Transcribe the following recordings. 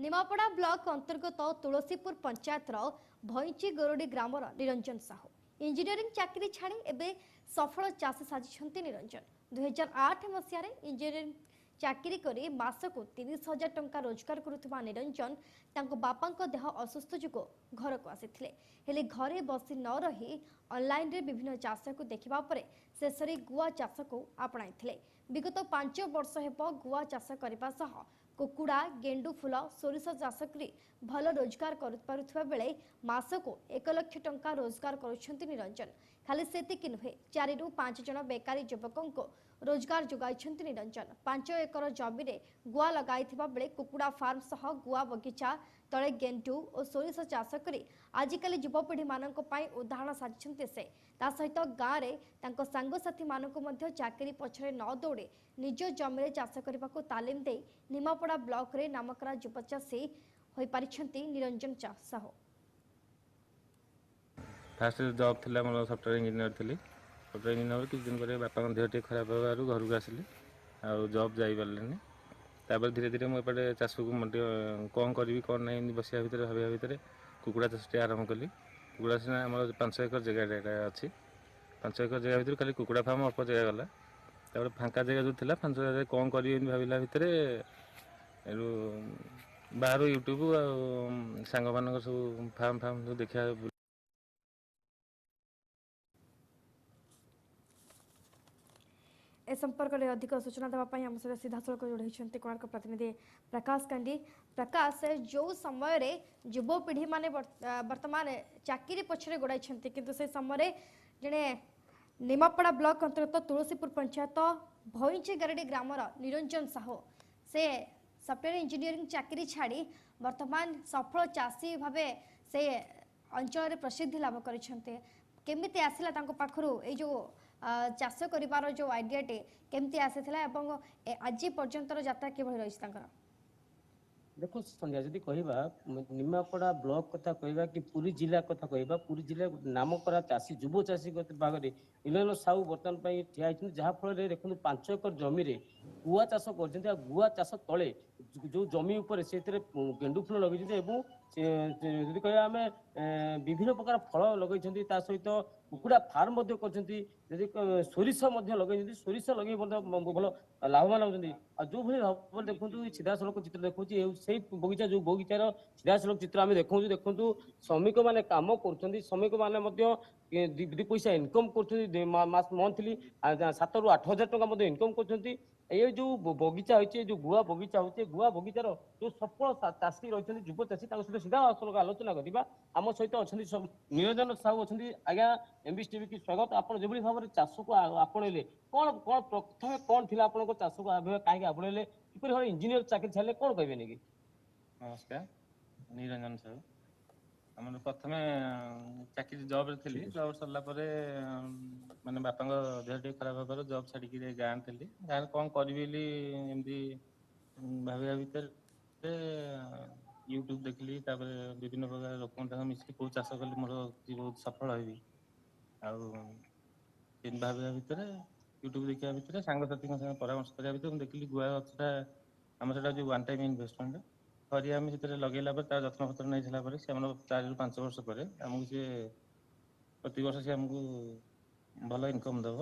Nimapada block अंतर्गत Tulsipur panchayat भईची गोरडी grammar Niranjan Sahu engineering चाकरी छाड़ी एवं सफल चाषी साजिशंती निरंजन 2008 मसीह इंजीनियरिंग चाकरी करी मासको 30,000 टंका रोजगार करुवा निरंजन बापा देह असुस्थ जो घर को आसी हेले घरे बसी न रही ऑनलाइन रे विभिन्न चाष को देखा शेष गुआ चाष को आपणाई विगत 5 वर्ष हेब गुआ चाष करने सह कुकुड़ा गेंडु फूल सोरिष चाष कर भल रोजगार करुवा बेले मासको 1 लाख टंका रोजगार करुछंती निरंजन खाली सेतिक नुहे 4 ରୁ 5 जन बेकारी युवकों को रोजगार जोगाइछंती निरंजन 5 एकर जमी रे गुआ लगाइथिबा बेले कुकुड़ा फार्म सह गुआ बगीचा तले गेंडु और सोरिष चाष करी आजिकल युवपीढ़ी मानक पई उदाहरण साजिछंती से ता सहित गाँव रे तांको सांगसाथी मानक मध्य चाकरी पछरे न दौड़े निज जमी रे चाष करबाको तालीम दे निमापड़ा ब्लॉक रे नामकरा युवचाषी होई पारिछंती निरंजन साहू। फास्ट जॉब थिला मोर सॉफ्टवेयर इंजीनियर थिली सॉफ्टवेयर इंजीनियर किछ दिन पर बापा देह टे खराब होबारु घर को आसिली आ जॉब जाई पारलेनी तापर धीरे धीरे मो पटे चाष को मटे कौन करी कौन नहीं बसिया भितर भाबिया भितर कुकुड़ा चाष आरंभ कली कुकुड़ा चाष आम 5 एकर जगह अच्छी 5 एकर जगह भितर खाली कुकुड़ा फार्म अल्प जगह गला तापर फांका जगह जो थिला 5 जगह कौन करी भाविला भितर बाहर यूट्यूब आ सांग मान सब फार्म फार्म सब देखा ए संपर्क में अधिक सूचना देवाई आम सहित सीधा सड़क जोड़ी कोणार्क प्रतिनिधि प्रकाश कांडी प्रकाश जो समय रे युवपीढ़ी माने वर्तमान चाकरी पछरे गोड़ाई किंतु से समय जड़े निमापड़ा ब्लॉक अंतर्गत तुलसीपुर पंचायत भईची गारडी ग्रामर निरंजन साहू से सॉफ्टवेयर इंजीनियरिंग चाकरी छाड़ी वर्तमान सफल चाषी भावे से अंचल प्रसिद्धि लाभ करमिति आसला पाखु जो चाष कर जो आइडियाटे केमती आसीथिला एवं आज पर्यंत यात्रा किभଳି रही देखो संध्या जदि कहबा निमापड़ा ब्लॉक कथा कहबा कि पुरी जिला कथा कहबा पुरी जिला नामकरा चाषी युव चाषी भागरे निरंजन साहू बर्तमान पर ठिया जहाँ फल देखो 5 एकर जमी रे गुआ चाष कर गुआ चाष तले जो जमी उपर से गेंडु फूल लगे जदि कह आम विभिन्न प्रकार फल लगे सहित कुकुड़ा फार्म कर सोरिष लगे सोरिष लगे भल लाभवान होती जो भाई भाव देखो सीधा सड़क चित्र देखो से बगीचा जो बगीचार सीधा सड़क चित्र आम देखो देखो श्रमिक मैंने कम कर श्रमिक मैंने दी पैसा इनकम कर मंथली 7 ରୁ 8 हज़ार टका इनकम कर ये जो बगीचा होती जो गुआ बगीचा होती गुआ बगीचार जो सफल चाषी रही युव चाषी सहित सीधा सड़क आलोचना करवा आम सहित अच्छा निरंजन साहू अच्छा आज्ञा एमबीसी टीवी की स्वागत आप जो भाव में चाष को आपणेले कौन कौन प्रथम कौन थी आप चाष को कहीं आपणेले किपर भाव इंजीनियर चाकरी छाड़े कौन कहबे कि नमस्कार निरंजन साहू आम प्रथम चाकरी जॉब थी जॉब सरला माने बापा देह टे खराब होबार जॉब छाड़ी गाँव थी गाँव कौन करी एमती भाविया भितर यूट्यूब देखली विभिन्न प्रकार लोक मिसिक कौ चाष कले मोर बहुत सफल हेबी भाविया भितर यूट्यूब देखा भितर सांगसाथी परामर्श करा भितर देखली गुआ गछटा आम से जो वन टाइम इनभेस्टमेंट थरी आम से लगेला तार जत्न पत्र नहीं से 4 ରୁ 5 वर्ष पर आमको सी प्रति वर्ष से आमको भल इनकम दब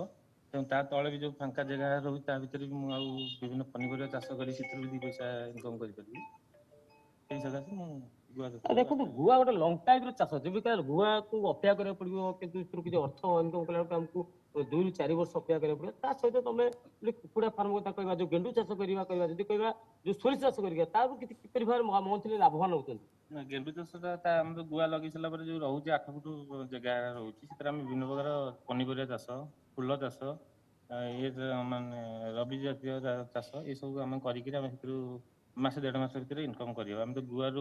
ता तले भी जो फांका जगह रोज ता भर भी मुझे विभिन्न पनीपरिया चाष कर 2 पैसा इनकम कर देखो गुआ गोटे लंग टाइम चाष जब गुआ को अपेक्षा करा पड़ो कि अर्थ इनकम कलामको 2 ରୁ 4 वर्ष अपेक्षा करा पड़ो सहित तुम कुकुड़ा फार्म कथा कह जो गेंडु चाष करवा जब कह जो सोरिष चाष कर मंथली लाभवान होती गेंडु चाषा गुआ लगे सारा जो रोचे 8 फुट जगह रोचे विभिन्न प्रकार पनीपरिया चाष फूल चाष ये माने रबी जातीय चाष ये सब आम कर मासे 1.5 मास भर इनकम करवा आम तो गुआर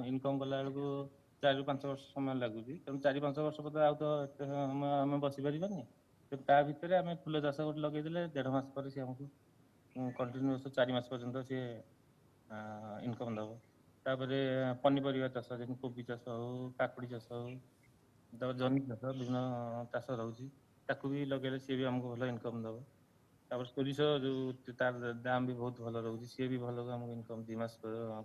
इनकम कला बेलू 4 ରୁ 5 वर्ष समय लगुच तेणु 4-5 वर्ष पर आउ तो आम बसी पारानी ता भर आम फूल चाष गोटे लगे 1.5 मास पर सी आमको कंटिन्यूअस 4 मास पर्यंत सी इनकम दब तापर पनीपरिया चाष जमी कोबी चाष हो काकुड़ी चाष हो जन्नी चाष विभिन्न चाष रोचे ताकू भी लगे सी भी आमको भल इनकम दब ତାପରେ ସୋରିଷ ଯୋଉ ତାର ଦାମ ବି ବହୁତ ଭଲ ରହୁଛି, ସିଏ ବି ଭଲ ଆମକୁ ଇନକମ୍ 2 ମାସ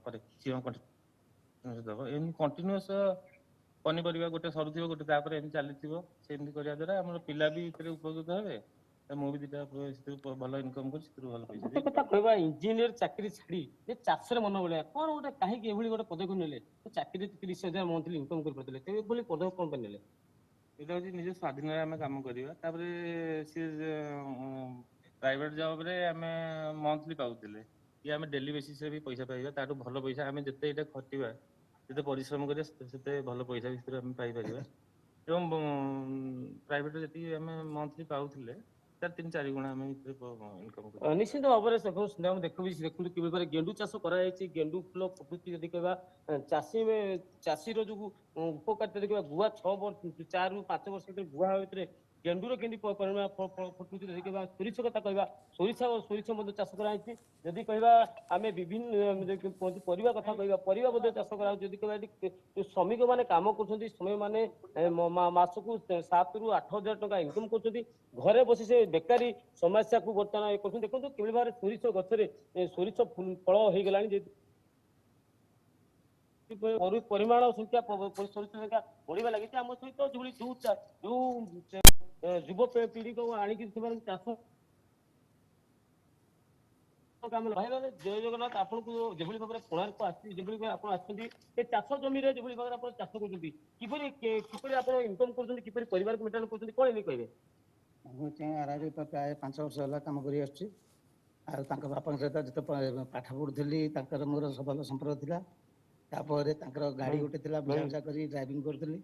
ପରେ ସିଏ କଣ୍ଟିନ୍ୟୁସ୍ ଦବ। ଏମିତି କଣ୍ଟିନ୍ୟୁସ୍ ପନିପରିବା ଗୋଟେ ସରୁଥିବ ଗୋଟେ ତାପରେ ଏମିତି ଚାଲିଥିବ, ସେମିତି କରିବା ଦ୍ୱାରା ଆମର ପିଲା ବି ଏଥିରେ ଉପକୃତ ହେବେ, ମୁଁ ବି ଦିଟା ସେଥିରୁ ଭଲ ଇନକମ୍ କରୁଛି, ସେଥିରୁ ଭଲ ପଇସା ଗୋଟେ କଥା କହିବା, ଇଞ୍ଜିନିୟର ଚାକିରି ଛାଡି ଯେ ଚାଷରେ ମନ ବଳିଆ କଣ ଗୋଟେ କାହିଁକି ଏଭଳି ଗୋଟେ ପଦକ୍ଷେପ ନେଲେ? ଚାକିରି 30,000 ମନ୍ଥଲି ଇନକମ୍ କରିପାରୁଥିଲେ, ତେବେ ଏଭଳି ପଦକ୍ଷେପ କଣ ପାଇଁ ନେଲେ? ଏଇଟା ହଉଛି ନିଜ ସ୍ୱାଧୀନରେ ଆମେ କାମ କରିବା। ତାପରେ ସିଏ ପ୍ରାଇଭେଟ ଜବରେ ଆମେ ମନ୍ଥଲି ପାଉଥିଲେ, ଇଏ ଆମେ ଡେଲି ବେସିସରେ ବି ପଇସା ପାଇବା, ତାଠୁ ଭଲ ପଇସା ଆମେ ଯେତେ ଏଇଟା ଖଟିବା, ଯେତେ ପରିଶ୍ରମ କରିବା ସେତେ ଭଲ ପଇସା ବି ସେଥିରୁ ଆମେ ପାଇପାରିବା। ଏବଂ ପ୍ରାଇଭେଟରେ ଯେତିକି ଆମେ ମନ୍ଥଲି ପାଉଥିଲେ ତାର 3-4 ଗୁଣା ଆମେ ଭିତରେ ଇନକମ୍ କରିବା। ନିଶ୍ଚିତ ଭାବରେ ମୁଁ ଦେଖନ୍ତୁ କିଭଳି ଭାବରେ ଗେଣ୍ଡୁ ଚାଷ କରାଯାଇଛି। ଗେଣ୍ଡୁ ଫୁଲ ପ୍ରକୃତି ଯଦି କହିବା ଚାଷୀର ଯୋଉ ଉପକାରିତା ଦେଖିବା, ଗୁଆ 4ରୁ 5 ବର୍ଷ ଭିତରେ ଗୁଆ ଭିତରେ ଗେଣ୍ଡୁର କେମିତି ପରିମାଣ ପ୍ରକୃତି ଦେଖିବା। ସୋରିଷ କଥା କହିବା, ସୋରିଷ ମଧ୍ୟ ଚାଷ କରାଯାଇଛି। ଯଦି କହିବା ଆମେ ବିଭିନ୍ନ ପରିବା କଥା କହିବା, ପରିବା ମଧ୍ୟ ଚାଷ କରାଯାଉଛି। ଯଦି କହିବା ଶ୍ରମିକ ମାନେ କାମ କରୁଛନ୍ତି, ଶ୍ରମିକ ମାନେ ମାସକୁ 7ରୁ 8,000 ଟଙ୍କା ଇନକମ୍ କରୁଛନ୍ତି। ଘରେ ବସି ସେ ବେକାରୀ ସମସ୍ୟାକୁ ବର୍ତ୍ତମାନ କରୁଛନ୍ତି। ଦେଖନ୍ତୁ କିଭଳି ଭାବରେ ସୋରିଷ ଗଛରେ ସୋରିଷ ଫଳ ହେଇଗଲାଣି, ଯେ ପରିମାଣ ସଂଖ୍ୟା ସୋରିଷ ସଂଖ୍ୟା ବଢିବା ଲାଗିଛି। ଆମ ସହିତ ଯୋଉ ଯୁବପିଢିକୁ ଆଣିକି ସେମାନେ ଚାଷ ଭାଇମାନେ ଜୟ ଜଗନ୍ନାଥ। ଆପଣଙ୍କୁ ଯେଭଳି ଭାବରେ କୋଣାର୍କ ଆସିଛି, ଯେଭଳି ଭାବରେ ଆପଣ ଆସିଛନ୍ତି ଏ ଚାଷ ଜମିରେ, ଯେଭଳି ଭାବରେ ଆପଣ ଚାଷ କରୁଛନ୍ତି, କିପରି ଆପଣ ଇନକମ୍ କରୁଛନ୍ତି, କିପରି ପରିବାରକୁ ମେଣ୍ଟେନ କରୁଛନ୍ତି, କଣ ଏମିତି କହିବେ? ମୁଁ ଆରାରେ ପ୍ରାୟ 5 ବର୍ଷ ହେଲା କାମ କରି ଆସୁଛି। ଆଉ ତାଙ୍କ ବାପାଙ୍କ ସହିତ ଯେତେ ପାଠ ପଢୁଥିଲି ତାଙ୍କର ମୋର ଭଲ ସମ୍ପର୍କ ଥିଲା। ତାପରେ ତାଙ୍କର ଗାଡ଼ି ଗୋଟେ ଥିଲା, ବୁଝାବୁଝା କରି ଡ୍ରାଇଭିଂ କରୁଥିଲି।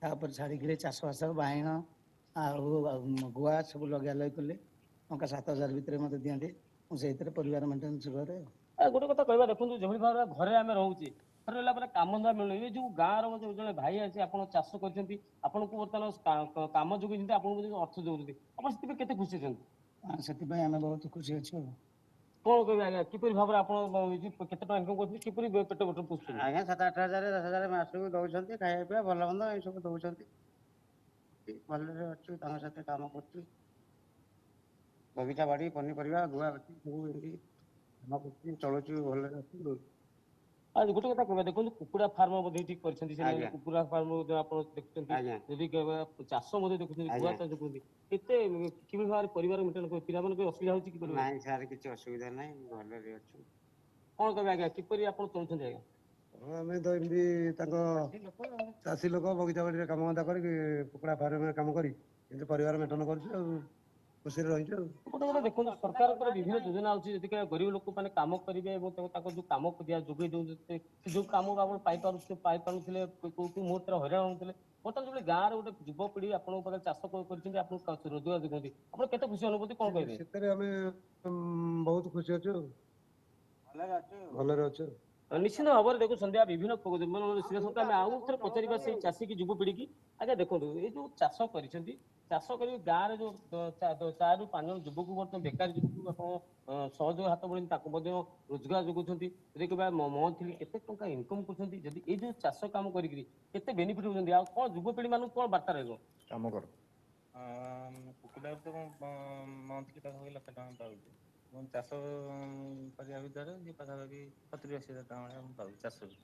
ତାପରେ ଛାଡ଼ିକିରି ଚାଷବାସ ବାଇଗଣ ଆଉ ଗୁଆ ସବୁ ଲଗା ଲଗି କଲି। ଟଙ୍କା 7,000 ଭିତରେ ମୋତେ ଦିଅନ୍ତି, ମୁଁ ସେଇଥିରେ ପରିବାର ମେଣ୍ଟେନାନ୍ସ କରେ। ଗୋଟେ କଥା କହିବା, ଦେଖନ୍ତୁ ଯେଭଳି ଭାବରେ ଘରେ ଆମେ ରହୁଛେ, ଘରେ ରହିଲା ପରେ କାମ ଧନ୍ଦା ମିଳୁନି। ଏ ଯୋଉ ଗାଁର ଜଣେ ଭାଇ ଆସି ଆପଣ ଚାଷ କରିଛନ୍ତି, ଆପଣଙ୍କୁ ବର୍ତ୍ତମାନ କାମ ଯୋଗେଇଛନ୍ତି, ଆପଣଙ୍କୁ ଅର୍ଥ ଦଉଛନ୍ତି, ଆପଣ ସେଥିପାଇଁ କେତେ ଖୁସି ଅଛନ୍ତି? ସେଥିପାଇଁ ଆମେ ବହୁତ ଖୁସି ଅଛୁ। କଣ କହିବେ ଆଜ୍ଞା, କିପରି ଭାବରେ ଆପଣ କେତେ ଟଙ୍କା ଇନକମ୍ କରୁଛନ୍ତି, କିପରି ପେଟ ପୋଷୁଛନ୍ତି? ଆଜ୍ଞା 7-8,000 10,000 ମାସକୁ ଦଉଛନ୍ତି, ଖାଇବା ପିଇବା ଭଲ ମନ୍ଦ ଏସବୁ ଦଉଛନ୍ତି। ଭଲରେ ଅଛୁ, ତାଙ୍କ ସାଥେ କାମ କରୁଛୁ। ବଗିଚା ବାଡ଼ି ପନିପରିବା ଗୁଆ ସବୁ ଏମିତି କାମ କରୁଛୁ, ଚଳୁଛୁ, ଭଲରେ ଅଛୁ। ଆଉ ଗୋଟେ କଥା କହିବା, ଦେଖନ୍ତୁ କୁକୁଡ଼ା ଫାର୍ମ ମଧ୍ୟ ଠିକ କରିଛନ୍ତି, ସେମାନେ କୁକୁଡ଼ା ଫାର୍ମ ଆପଣ ଦେଖୁଛନ୍ତି, ଯଦି କହିବା ଚାଷ ମଧ୍ୟ ଦେଖୁଛନ୍ତି, ଗୁଆ ଚାଷ ଦେଖୁଛନ୍ତି, କେତେ କିଭଳି ଭାବରେ ପରିବାର ମେଣ୍ଟେନ କରୁଛନ୍ତି? ପିଲାମାନଙ୍କୁ ଅସୁବିଧା ହଉଛି କି? ନାଇଁ ସାର୍, କିଛି ଅସୁବିଧା ନାହିଁ, ଭଲରେ ଅଛୁ। କଣ କହିବେ ଆଜ୍ଞା, କିପରି ଆପଣ ଚଳୁଛନ୍ତି ଆଜ୍ଞା? ଆମେ ତ ଏମିତି ତାଙ୍କ ଚାଷୀ ଲୋକ, ବଗିଚା ବାଡ଼ିରେ କାମ ଧନ୍ଦା କରିକି, କୁକୁଡ଼ା ଫାର୍ମରେ କାମ କରି ଏମିତି ପରିବାର ମେଣ୍ଟେନ କରୁଛୁ ଆଉ ଖୁସିରେ ରହିଛୁ ଆଉ। ଗୋଟେ କଥା ଦେଖନ୍ତୁ, ସରକାରଙ୍କର ବିଭିନ୍ନ ଯୋଜନା ଅଛି, ଯଦି ଗରିବ ଲୋକମାନେ କାମ କରିବେ ଏବଂ ତାଙ୍କ ଯୋଉ କାମ ଯୋଗେଇ ଦଉଛନ୍ତି, ଯୋଉ କାମ ଆପଣ ପାଇପାରୁନଥିଲେ, କୋଉ ମୁହୂର୍ତ୍ତରେ ହଇରାଣ ହଉଥିଲେ, ବର୍ତ୍ତମାନ ଯୋଉ ଗାଁରେ ଗୋଟେ ଯୁବପିଢି ଆପଣଙ୍କ ପାଖରେ ଚାଷ କରିଛନ୍ତି, ଆପଣଙ୍କୁ ରୋଜଗାର ଦେଖନ୍ତି, ଆପଣ କେତେ ଖୁସି ଅନୁଭୂତି, କଣ କହିବେ? ସେଥିରେ ଆମେ ବହୁତ ଖୁସି ଅଛୁ, ଭଲରେ ଅଛୁ। ନିଶ୍ଚିତ ଭାବରେ ଦେଖୁ ସନ୍ଧ୍ୟା ବିଭିନ୍ନ ଆମେ ଆଉ ଥରେ ପଚାରିବା ସେଇ ଚାଷୀ କି ଯୁବପିଢି କି। ଆଜ୍ଞା ଦେଖନ୍ତୁ, ଏଇ ଯୋଉ ଚାଷ କରିଛନ୍ତି, ଚାଷ କରି ଗାଁରେ ଯୋଉ 4ରୁ 5 ଜଣ ଯୁବକ ବର୍ତ୍ତମାନ ବେକାରୀ ଯୁବକ ଆପଣ ସହଯୋଗ ହାତ ବଢେଇ ତାକୁ ମଧ୍ୟ ରୋଜଗାର ଯୋଗାଉଛନ୍ତି। ଯଦି କହିବା ମନ୍ଥଲି କେତେ ଟଙ୍କା ଇନକମ୍ କରୁଛନ୍ତି, ଯଦି ଏଇ ଯୋଉ ଚାଷ କାମ କରିକିରି କେତେ ବେନିଫିଟ ହଉଛନ୍ତି, ଆଉ କଣ ଯୁବପିଢି ମାନଙ୍କୁ କଣ ବାର୍ତ୍ତା ରହିବ? କାମ କର କୁକୁଡ଼ାରୁ ତ ମନ୍ଥଲି ପାଖାପାଖି 1,00,000 ଟଙ୍କା ପାଉଛି। ଏବଂ ଚାଷ କରିବା ଭିତରେ ଯେ ପାଖାପାଖି 70-80 ହଜାର ଟଙ୍କା ଭଳିଆ ମୁଁ ପାଉଛି ଚାଷରୁ।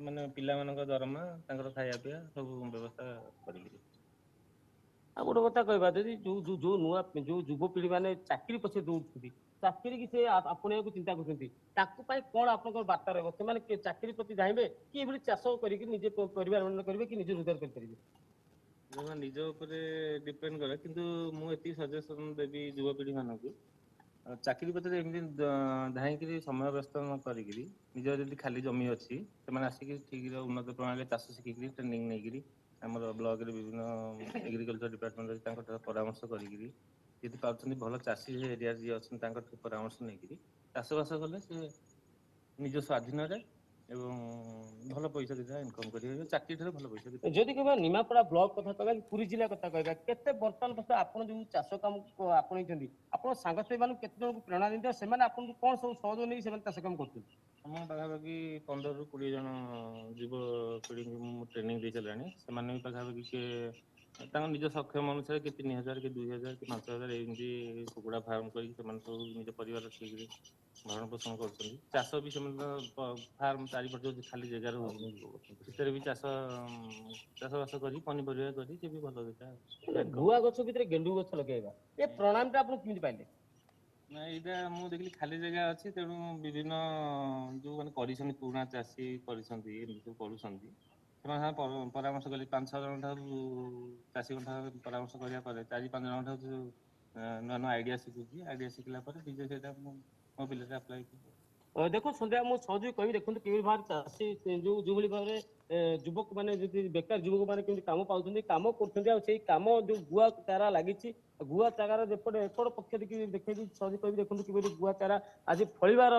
ମାନେ ପିଲାମାନଙ୍କ ଦରମା, ତାଙ୍କର ଖାଇବା ପିଇବା ସବୁ ବ୍ୟବସ୍ଥା କରିକିରି। ଆଉ ଗୋଟେ କଥା କହିବା, ଯଦି ଯୋଉ ଯୁବପିଢି ମାନେ ଚାକିରି ପଛରେ ଦୌଡୁଛନ୍ତି, ଚାକିରି କି ସେ ଆପଣେଇବାକୁ ଚିନ୍ତା କରୁଛନ୍ତି, ତାକୁ ପାଇଁ କଣ ଆପଣଙ୍କର ବାର୍ତ୍ତା ରହିବ? ସେମାନେ ଚାକିରି ପ୍ରତି ଚାହିଁବେ କି ଏଭଳି ଚାଷ କରିକି ନିଜେ ପରିବାର ମେଣ୍ଟେନ କରିବେ, କି ନିଜେ ରୋଜଗାର କରିପାରିବେ? ନିଜ ଉପରେ ଡିପେଣ୍ଡ କରେ, କିନ୍ତୁ ମୁଁ ଏତିକି ସଜେସନ ଦେବି ଯୁବପିଢି ମାନଙ୍କୁ, ଚାକିରି ପଛରେ ଏମିତି ଧାଇଁକିରି ସମୟ ବ୍ୟସ୍ତ ନ କରିକିରି, ନିଜର ଯଦି ଖାଲି ଜମି ଅଛି ସେମାନେ ଆସିକି ଠିକରେ ଉନ୍ନତ ପ୍ରଣାଳୀରେ ଚାଷ ଶିଖିକିରି ଟ୍ରେନିଂ ନେଇକିରି ଆମର ବ୍ଲକରେ ବିଭିନ୍ନ ଏଗ୍ରିକଲଚର ଡିପାର୍ଟମେଣ୍ଟ ଅଛି, ତାଙ୍କଠାରୁ ପରାମର୍ଶ କରିକିରି ଯଦି ପାରୁଛନ୍ତି ଭଲ ଚାଷୀ ଏରିଆରେ ଯିଏ ଅଛନ୍ତି ତାଙ୍କଠାରୁ ପରାମର୍ଶ ନେଇକିରି ଚାଷବାସ କଲେ ସେ ନିଜ ସ୍ୱାଧୀନରେ ଏବଂ ଭଲ ପଇସା ଦିଟା ଇନକମ୍ କରିବେ, ଚାକିରି ଠାରୁ ଭଲ ପଇସା ଦିଟା। ଯଦି କହିବା ନିମାପଡା ବ୍ଲକ କଥା କହିବା, ପୁରୀ ଜିଲ୍ଲା କଥା କହିବା, କେତେ ବର୍ତ୍ତମାନ ପର୍ଯ୍ୟନ୍ତ ଆପଣ ଯୋଉ ଚାଷ କାମକୁ ଆପଣେଇଛନ୍ତି, ଆପଣ ସାଙ୍ଗସାଥୀ ମାନଙ୍କୁ କେତେ ଜଣଙ୍କୁ ପ୍ରେରଣା ଦିଅନ୍ତି, ସେମାନେ ଆପଣଙ୍କୁ କଣ ସବୁ ସହଯୋଗ ନେଇ ସେମାନେ ଚାଷ କାମ କରୁଛନ୍ତି? ଆମ ପାଖାପାଖି 15ରୁ 20 ଜଣ ଯୁବପିଢ଼ିଙ୍କୁ ମୁଁ ଟ୍ରେନିଂ ଦେଇ ସାରିଲାଣି। ସେମାନେ ବି ପାଖାପାଖି କିଏ ତାଙ୍କ ନିଜ ସକ୍ଷମ ଅନୁସାରେ କି 3,000 କି 2,000 କି 5,000 ଏମିତି କୁକୁଡ଼ା ଫାର୍ମ କରିକି ସେମାନେ ସବୁ ନିଜ ପରିବାର ଠିକରେ ଭରଣ ପୋଷଣ କରୁଛନ୍ତି। ଚାଷ ବି ସେମାନେ ଫାର୍ମ ଚାରିପଟେ ଯୋଉ ଖାଲି ଜାଗା ରହୁଛି ସେଥିରେ ବି ଚାଷବାସ କରି ପନିପରିବା କରି ସେ ବି ଭଲ ଦିଟା ଗୁଆ ଗଛ ଭିତରେ ଗେଣ୍ଡୁ ଗଛ ଲଗେଇବା ଏ ପ୍ରଣାଳୀଟା ଆପଣ କେମିତି ପାଇଲେ? ନା ଏଇଟା ମୁଁ ଦେଖିଲି ଖାଲି ଜାଗା ଅଛି, ତେଣୁ ବିଭିନ୍ନ ଯୋଉମାନେ କରିଛନ୍ତି ପୁରୁଣା ଚାଷୀ କରିଛନ୍ତି ଏମିତି ସବୁ କରୁଛନ୍ତି ସେମାନେ ପରାମର୍ଶ କଲି 5-6 ଜଣ ଠାରୁ ଚାଷୀଙ୍କ ଠାରୁ ପରାମର୍ଶ କରିବା ପରେ 4-5 ଜଣ ଠାରୁ ନୂଆ ନୂଆ ଆଇଡିଆ ଶିଖୁଛି। ଆଇଡିଆ ଶିଖିଲା ପରେ ନିଜେ ସେଇଟା ମୁଁ ମୋ ବିଲରେ ଆପ୍ଲାଏ କଲି। ଦେଖନ୍ତୁ ସନ୍ଧ୍ୟା ମୁଁ ସହଯୋଗ କହିବି, ଦେଖନ୍ତୁ କିଭଳି ଭାବରେ ଚାଷୀ ଯୋଉଭଳି ଭାବରେ ଯୁବକ ମାନେ ଯଦି ବେକାର ଯୁବକ ମାନେ କେମିତି କାମ ପାଉଛନ୍ତି, କାମ କରୁଛନ୍ତି, ଆଉ ସେଇ କାମ ଯୋଉ ଗୁଆ ଚାରା ଲାଗିଛି ଗୁଆ ଚାରାର ଏପଟ ପକ୍ଷ ଦେଖେଇକି ସହଯୋଗ କହିବି, ଦେଖନ୍ତୁ କିଭଳି ଗୁଆ ଚାରା ଆଜି ଫଳିବାର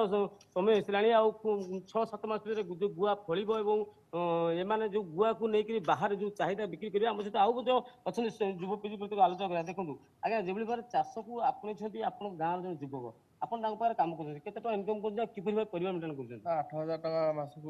ସମୟ ଆସିଲାଣି। ଆଉ 6-7 ମାସ ଭିତରେ ଯୋଉ ଗୁଆ ଫଳିବ ଏବଂ ଏମାନେ ଯୋଉ ଗୁଆକୁ ନେଇକରି ବାହାରେ ଯୋଉ ଚାହିଦା ବିକ୍ରି କରିବେ। ଆମ ସହିତ ଆଉ ମଧ୍ୟ ଅଛନ୍ତି ଯୁବପିଢି ପ୍ରତି ଆଲୋଚନା କରିବା। ଦେଖନ୍ତୁ ଆଜ୍ଞା, ଯେଭଳି ଭାବରେ ଚାଷକୁ ଆପଣେଇଛନ୍ତି ଆପଣଙ୍କ ଗାଁର ଜଣେ ଯୁବକ, ଆପଣ ତାଙ୍କ ପାଖରେ କାମ କରୁଛନ୍ତି, କେତେ ଟଙ୍କା ଇନକମ୍ କରୁଛନ୍ତି, ଆଉ କିପରି ଭାବେ ପରିବାର ମେଣ୍ଟେନ କରୁଛନ୍ତି? 8,000 ଟଙ୍କା ମାସକୁ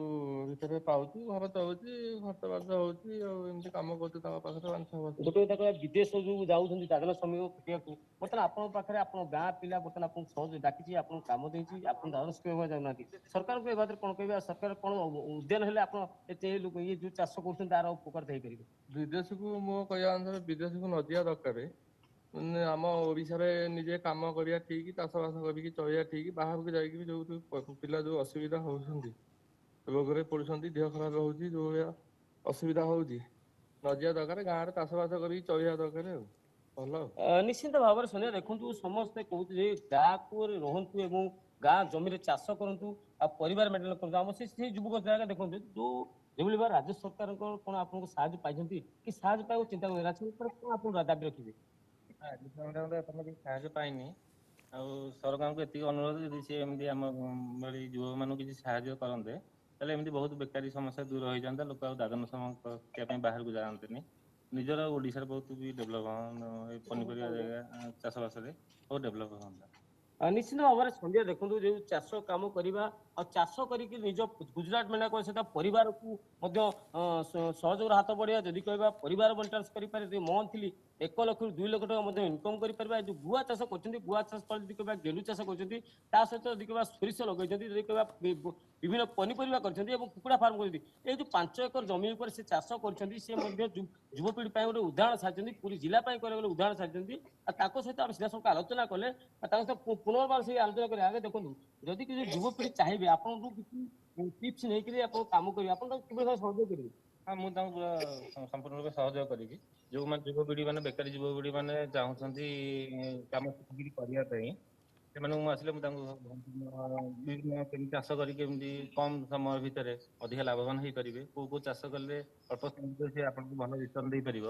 ଭିତରେ ପାଉଛି, ଘର ଚଳୁଛି, ଖର୍ଚ୍ଚ ବାର୍ଚ୍ଚ ହଉଛି, ଆଉ ଏମିତି କାମ କରୁଛୁ ତାଙ୍କ ପାଖରେ 5-6 ବର୍ଷ। ଗୋଟେ କଥା କହିବା, ବିଦେଶ ଯୋଉ ଯାଉଛନ୍ତି ଦାଦନ ଶ୍ରମିକ ଖଟିବାକୁ, ବର୍ତ୍ତମାନ ଆପଣଙ୍କ ପାଖରେ ଆପଣଙ୍କ ଗାଁ ପିଲା ବର୍ତ୍ତମାନ ଆପଣଙ୍କୁ ସହଜ ଡାକିଛି, ଆପଣଙ୍କୁ କାମ ଦେଇଛି, ଆପଣ ଦାଦନ ଶ୍ରମିକ ଯାଉନାହାନ୍ତି। ସରକାରଙ୍କୁ ଏ ବାତରେ କଣ କହିବା, ସରକାର କଣ ଉଦ୍ୟାନ ହେଲେ ଆପଣ ଏତେ ଲୋକ ଇଏ ଯୋଉ ଚାଷ କରୁଛନ୍ତି ତାର ଉପକାରିତା ହେଇପାରିବେ? ବିଦେଶକୁ ମୋ କହିବା ଅନୁସାରେ ବିଦେଶକୁ ନ ଯିବା ଦରକାର। ମାନେ ଆମ ଓଡିଶାରେ ନିଜେ କାମ କରିବା ଠିକ, ଚାଷବାସ କରିକି ଚଳିବା ଠିକ। ବାହାରକୁ ଯାଇକି ବି ଯୋଉ ପିଲା ଯୋଉ ଅସୁବିଧା ହଉଛନ୍ତି, ରୋଗରେ ପଡୁଛନ୍ତି, ଦେହ ଖରାପ ହଉଛି, ଯୋଉ ଭଳିଆ ଅସୁବିଧା ହଉଛି, ନ ଯିବା ଦରକାର। ଗାଁରେ ଚାଷବାସ କରିକି ଚଳିବା ଦରକାର ଆଉ ଭଲ। ନିଶ୍ଚିନ୍ତ ଭାବରେ ସନ୍ଧ୍ୟା, ଦେଖନ୍ତୁ ସମସ୍ତେ କହୁଛୁ ଯେ ଗାଁକୁ ରୁହନ୍ତୁ ଏବଂ ଗାଁ ଜମିରେ ଚାଷ କରନ୍ତୁ, ଆଉ ପରିବାର ମେଣ୍ଟେନ କରନ୍ତୁ। ଆମ ସେଇ ଯୁବକ ଜାଗା ଦେଖନ୍ତୁ ଯେଭଳି ଭାବରେ ରାଜ୍ୟ ସରକାରଙ୍କ କଣ ଆପଣଙ୍କୁ ସାହାଯ୍ୟ ପାଇଛନ୍ତି କି ସାହାଯ୍ୟ ପାଇବାକୁ ଚିନ୍ତା କରୁଛନ୍ତି, କଣ ଆପଣ ଦାବି ରଖିବେ? କିଛି ସାହାଯ୍ୟ ପାଇନି। ଆଉ ସରକାରଙ୍କୁ ଏତିକି ଅନୁରୋଧ, ଯଦି ସେ ଏମିତି ଆମ ଭଳି ଯୁବକମାନଙ୍କୁ କିଛି ସାହାଯ୍ୟ କରନ୍ତେ ତାହେଲେ ଏମିତି ବହୁତ ବେକାରୀ ସମସ୍ୟା ଦୂର ହେଇଯାନ୍ତା। ଲୋକ ଆଉ ଦାଦନ କରିବା ପାଇଁ ବାହାରକୁ ଯାଆନ୍ତେନି। ନିଜର ଓଡିଶାରେ ବହୁତ ବି ଡେଭଲପ ପନିପରିବା ଜାଗା ଚାଷବାସରେ ବହୁତ ଡେଭଲପ ହୁଅନ୍ତା। ନିଶ୍ଚିତ ଭାବରେ ସନ୍ଧ୍ୟା, ଦେଖନ୍ତୁ ଯୋଉ ଚାଷ କାମ କରିବା ଆଉ ଚାଷ କରିକି ନିଜ ଗୁଜୁରାଟ ମେଣ୍ଢା କରିବା ସହିତ ପରିବାରକୁ ମଧ୍ୟ ସହଯୋଗର ହାତ ବଢିବା। ଯଦି କହିବା ପରିବାର ମେଣ୍ଟେନାନ୍ସ କରିପାରେ, ଯଦି ମନ୍ଥଲି 1 ଲକ୍ଷରୁ 2 ଲକ୍ଷ ଟଙ୍କା ମଧ୍ୟ ଇନକମ୍ କରିପାରିବା। ଏ ଯୋଉ ଗୁଆ ଚାଷ କରୁଛନ୍ତି, ଗୁଆ ଚାଷ ତଳେ ଯଦି କହିବା ଗେଣ୍ଡୁ ଚାଷ କରୁଛନ୍ତି, ତା ସହିତ ଯଦି କହିବା ସୋରିଷ ଲଗେଇଛନ୍ତି, ଯଦି କହିବା ବିଭିନ୍ନ ପନିପରିବା କରିଛନ୍ତି ଏବଂ କୁକୁଡ଼ା ଫାର୍ମ କରିଛନ୍ତି, ଏଇ ଯୋଉ 5 ଏକର ଜମି ଉପରେ ସେ ଚାଷ କରିଛନ୍ତି, ସେ ମଧ୍ୟ ଯୁବପିଢି ପାଇଁ ଗୋଟେ ଉଦାହରଣ ସାଜିଛନ୍ତି, ପୁରୀ ଜିଲ୍ଲା ପାଇଁ କହିଲେ ଗୋଟେ ଉଦାହରଣ ସାଜିଛନ୍ତି। ଆଉ ତାଙ୍କ ସହିତ ଆମେ ସିଧାସଳଖ ଆଲୋଚନା କଲେ ତାଙ୍କ ସହିତ ପୁନର୍ବାର ସେଇ ଆଲୋଚନା କରିବା। ଆଗେ ଦେଖନ୍ତୁ, ଯଦି କିଛି ଯୁବପିଢି ଚାହିଁବେ ଆପଣଙ୍କୁ କିଛି ଟିପ୍ସ ନେଇକରି ଆପଣ କାମ କରିବେ, ଆପଣ ତାଙ୍କୁ କିଭଳି ଭାବେ ସହଯୋଗ କରିବେ? ହଁ, ମୁଁ ତାଙ୍କୁ ସମ୍ପୂର୍ଣ୍ଣ ରୂପେ ସହଯୋଗ କରିବି। ଯୋଉମାନେ ଯୁବପିଢି ମାନେ ବେକାରୀ ଯୁବପିଢି ମାନେ ଚାହୁଁଛନ୍ତି କାମ ଶିଖିକିରି କରିବା ପାଇଁ, ସେମାନଙ୍କୁ ମୁଁ ଆସିଲେ ମୁଁ ତାଙ୍କୁ ବିଭିନ୍ନ କେମିତି ଚାଷ କରିକି କେମିତି କମ ସମୟ ଭିତରେ ଅଧିକା ଲାଭବାନ ହେଇପାରିବେ, କୋଉ କୋଉ ଚାଷ କଲେ ଅଳ୍ପ ସମୟ ଭିତରେ ସେ ଆପଣଙ୍କୁ ଭଲ ରିଟର୍ନ ଦେଇପାରିବ,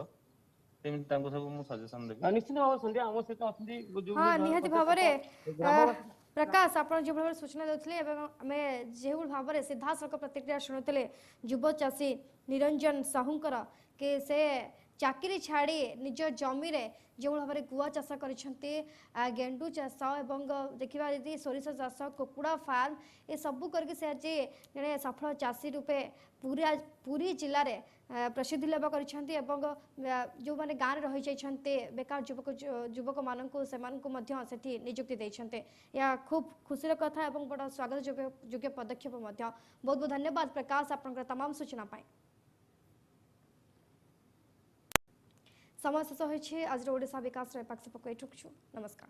ସେମିତି ତାଙ୍କୁ ସବୁ ମୁଁ ସଜେସନ ଦେବି। ନିଶ୍ଚିତ ଭାବରେ ସନ୍ଧ୍ୟା, ଆମ ସହିତ ଅଛନ୍ତି ହଁ, ନିହାତି ଭାବରେ ଗ୍ରାମବାସୀ। ପ୍ରକାଶ, ଆପଣ ଯେଭଳି ଭାବରେ ସୂଚନା ଦେଉଥିଲେ ଏବଂ ଆମେ ଯେଉଁଭଳି ଭାବରେ ସିଧାସଳଖ ପ୍ରତିକ୍ରିୟା ଶୁଣୁଥିଲେ ଯୁବ ଚାଷୀ ନିରଞ୍ଜନ ସାହୁଙ୍କର, କି ସେ ଚାକିରି ଛାଡ଼ି ନିଜ ଜମିରେ ଯେଉଁ ଭାବରେ ଗୁଆ ଚାଷ କରିଛନ୍ତି, ଗେଣ୍ଡୁ ଚାଷ ଏବଂ ଦେଖିବା ଯଦି ସୋରିଷ ଚାଷ, କୁକୁଡ଼ା ଫାର୍ମ, ଏସବୁ କରିକି ସେ ଆଜି ଜଣେ ସଫଳ ଚାଷୀ ରୂପେ ପୁରୀ ଜିଲ୍ଲାରେ ପ୍ରସିଦ୍ଧି ଲାଭ କରିଛନ୍ତି ଏବଂ ଯେଉଁମାନେ ଗାଁରେ ରହିଯାଇଛନ୍ତି ବେକାର ଯୁବକମାନଙ୍କୁ ସେମାନଙ୍କୁ ମଧ୍ୟ ସେଠି ନିଯୁକ୍ତି ଦେଇଛନ୍ତି। ଏହା ଖୁବ୍ ଖୁସିର କଥା ଏବଂ ବଡ଼ ସ୍ୱାଗତ ଯୋଗ୍ୟ ପଦକ୍ଷେପ ମଧ୍ୟ। ବହୁତ ବହୁତ ଧନ୍ୟବାଦ ପ୍ରକାଶ ଆପଣଙ୍କର तमाम ସୂଚନା ପାଇଁ। समय शेष होइछि। आज ओडिशा विकास एपाक सेपक एठुकछु। नमस्कार।